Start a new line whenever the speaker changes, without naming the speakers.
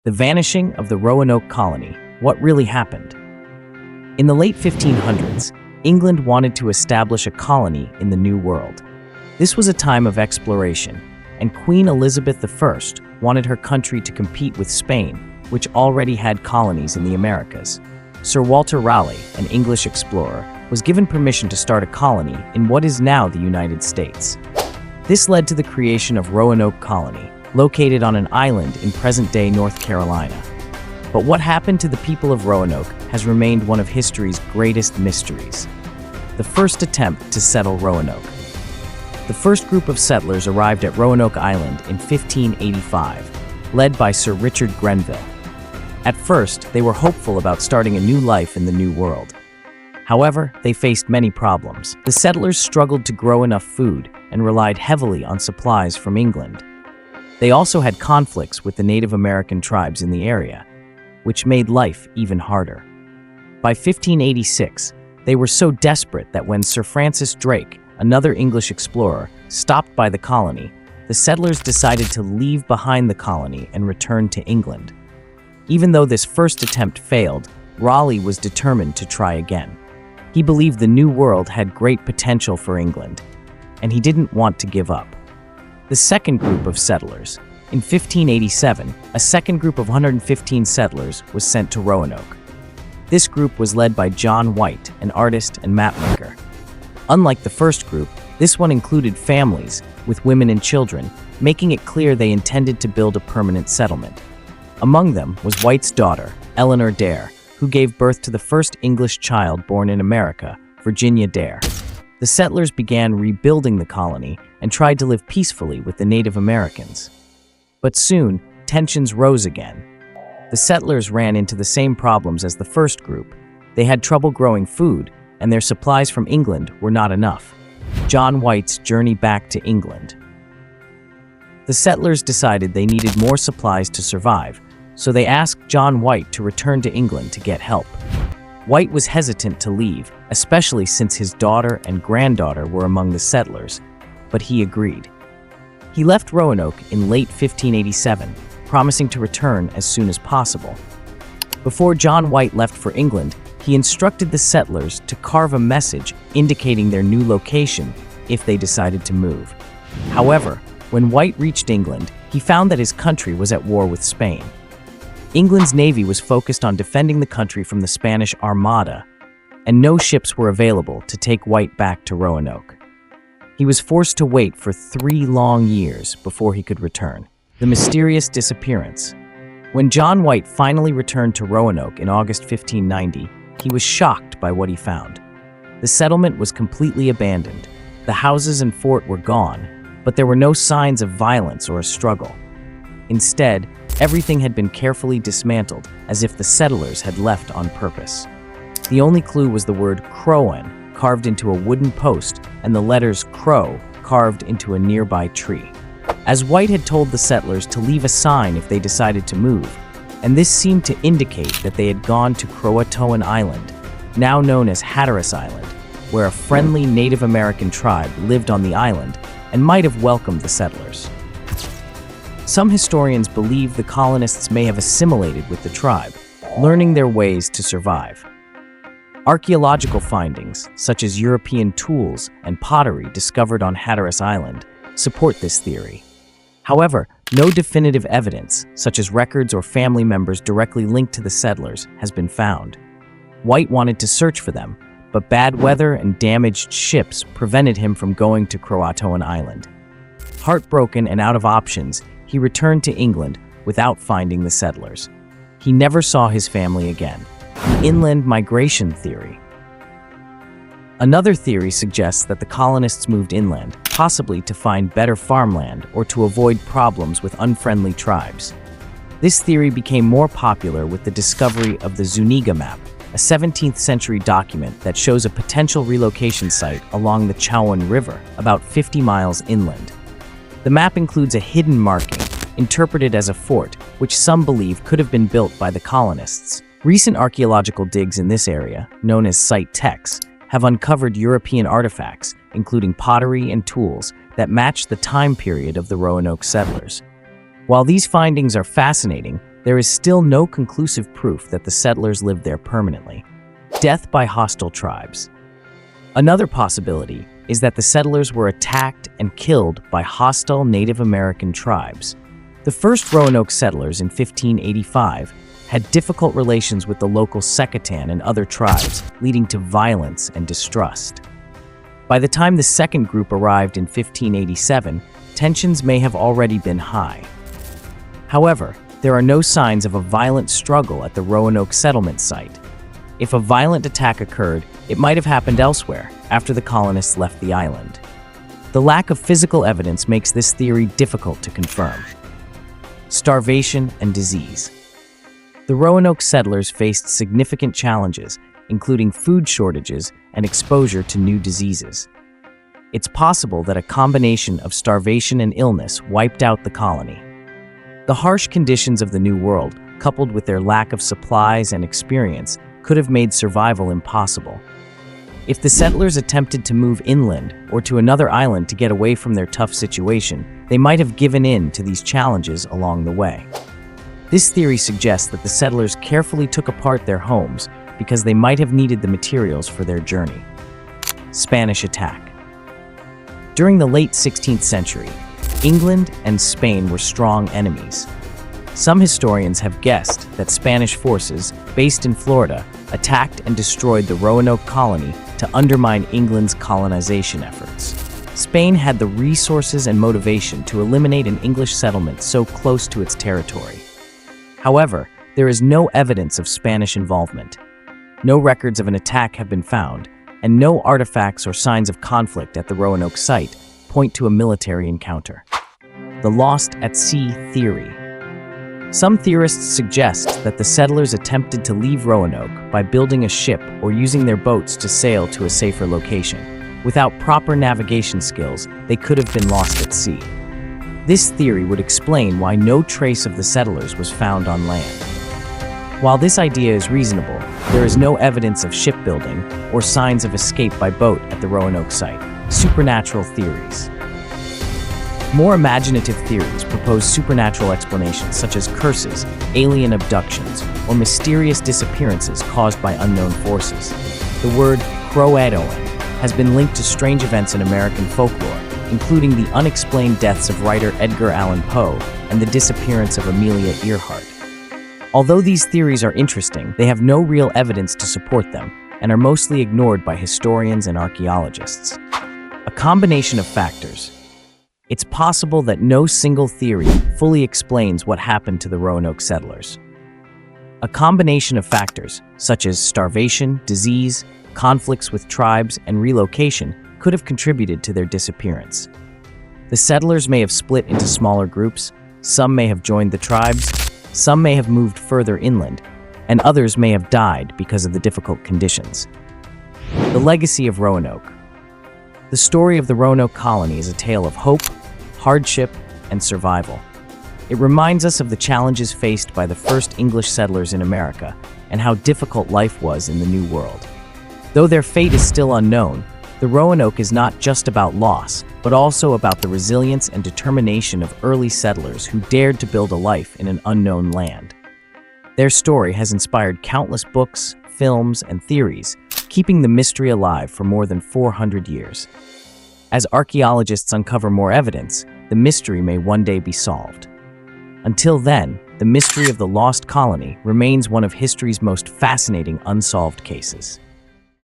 The vanishing of the Roanoke Colony. What really happened? In the late 1500s, England wanted to establish a colony in the New World. This was a time of exploration, and Queen Elizabeth I wanted her country to compete with Spain, which already had colonies in the Americas. Sir Walter Raleigh, an English explorer, was given permission to start a colony in what is now the United States. This led to the creation of Roanoke Colony, located on an island in present-day North Carolina. But what happened to the people of Roanoke has remained one of history's greatest mysteries. The first attempt to settle Roanoke. The first group of settlers arrived at Roanoke Island in 1585, led by Sir Richard Grenville. At first, they were hopeful about starting a new life in the New World. However, they faced many problems. The settlers struggled to grow enough food and relied heavily on supplies from England. They also had conflicts with the Native American tribes in the area, which made life even harder. By 1586, they were so desperate that when Sir Francis Drake, another English explorer, stopped by the colony, the settlers decided to leave behind the colony and return to England. Even though this first attempt failed, Raleigh was determined to try again. He believed the New World had great potential for England, and he didn't want to give up. The second group of settlers. In 1587, a second group of 115 settlers was sent to Roanoke. This group was led by John White, an artist and mapmaker. Unlike the first group, this one included families, with women and children, making it clear they intended to build a permanent settlement. Among them was White's daughter, Eleanor Dare, who gave birth to the first English child born in America, Virginia Dare. The settlers began rebuilding the colony and tried to live peacefully with the Native Americans. But soon, tensions rose again. The settlers ran into the same problems as the first group. They had trouble growing food, and their supplies from England were not enough. John White's journey back to England. The settlers decided they needed more supplies to survive, so they asked John White to return to England to get help. White was hesitant to leave, especially since his daughter and granddaughter were among the settlers, but he agreed. He left Roanoke in late 1587, promising to return as soon as possible. Before John White left for England, he instructed the settlers to carve a message indicating their new location if they decided to move. However, when White reached England, he found that his country was at war with Spain. England's navy was focused on defending the country from the Spanish Armada, and no ships were available to take White back to Roanoke. He was forced to wait for 3 long years before he could return. The mysterious disappearance. When John White finally returned to Roanoke in August 1590, he was shocked by what he found. The settlement was completely abandoned. The houses and fort were gone, but there were no signs of violence or a struggle. Instead, everything had been carefully dismantled, as if the settlers had left on purpose. The only clue was the word CROATOAN carved into a wooden post and the letters CROW carved into a nearby tree. As White had told the settlers to leave a sign if they decided to move, and this seemed to indicate that they had gone to CROATOAN Island, now known as Hatteras Island, where a friendly Native American tribe lived on the island and might have welcomed the settlers. Some historians believe the colonists may have assimilated with the tribe, learning their ways to survive. Archaeological findings, such as European tools and pottery discovered on Hatteras Island, support this theory. However, no definitive evidence, such as records or family members directly linked to the settlers, has been found. White wanted to search for them, but bad weather and damaged ships prevented him from going to CROATOAN Island. Heartbroken and out of options, he returned to England without finding the settlers. He never saw his family again. The inland migration theory. Another theory suggests that the colonists moved inland, possibly to find better farmland or to avoid problems with unfriendly tribes. This theory became more popular with the discovery of the Zuniga map, a 17th century document that shows a potential relocation site along the Chowan River, about 50 miles inland. The map includes a hidden marking, interpreted as a fort, which some believe could have been built by the colonists. Recent archaeological digs in this area, known as Site Tex, have uncovered European artifacts, including pottery and tools, that match the time period of the Roanoke settlers. While these findings are fascinating, there is still no conclusive proof that the settlers lived there permanently. Death by hostile tribes. Another possibility is that the settlers were attacked and killed by hostile Native American tribes. The first Roanoke settlers in 1585 had difficult relations with the local CROATOAN and other tribes, leading to violence and distrust. By the time the second group arrived in 1587, tensions may have already been high. However, there are no signs of a violent struggle at the Roanoke settlement site. If a violent attack occurred, it might have happened elsewhere, after the colonists left the island. The lack of physical evidence makes this theory difficult to confirm. Starvation and disease. The Roanoke settlers faced significant challenges, including food shortages and exposure to new diseases. It's possible that a combination of starvation and illness wiped out the colony. The harsh conditions of the New World, coupled with their lack of supplies and experience, could have made survival impossible. If the settlers attempted to move inland or to another island to get away from their tough situation, they might have given in to these challenges along the way. This theory suggests that the settlers carefully took apart their homes because they might have needed the materials for their journey. Spanish attack. During the late 16th century, England and Spain were strong enemies. Some historians have guessed that Spanish forces, based in Florida, attacked and destroyed the Roanoke Colony to undermine England's colonization efforts. Spain had the resources and motivation to eliminate an English settlement so close to its territory. However, there is no evidence of Spanish involvement. No records of an attack have been found, and no artifacts or signs of conflict at the Roanoke site point to a military encounter. The lost at sea theory. Some theorists suggest that the settlers attempted to leave Roanoke by building a ship or using their boats to sail to a safer location. Without proper navigation skills, they could have been lost at sea. This theory would explain why no trace of the settlers was found on land. While this idea is reasonable, there is no evidence of shipbuilding or signs of escape by boat at the Roanoke site. Supernatural theories. More imaginative theories propose supernatural explanations such as curses, alien abductions, or mysterious disappearances caused by unknown forces. The word CROATOAN has been linked to strange events in American folklore, including the unexplained deaths of writer Edgar Allan Poe and the disappearance of Amelia Earhart. Although these theories are interesting, they have no real evidence to support them and are mostly ignored by historians and archaeologists. A combination of factors. It's possible that no single theory fully explains what happened to the Roanoke settlers. A combination of factors, such as starvation, disease, conflicts with tribes, and relocation, could have contributed to their disappearance. The settlers may have split into smaller groups, some may have joined the tribes, some may have moved further inland, and others may have died because of the difficult conditions. The legacy of Roanoke. The story of the Roanoke Colony is a tale of hope, hardship, and survival. It reminds us of the challenges faced by the first English settlers in America and how difficult life was in the New World. Though their fate is still unknown, the Roanoke is not just about loss, but also about the resilience and determination of early settlers who dared to build a life in an unknown land. Their story has inspired countless books, films, and theories, keeping the mystery alive for more than 400 years. As archaeologists uncover more evidence, the mystery may one day be solved. Until then, the mystery of the lost colony remains one of history's most fascinating unsolved cases.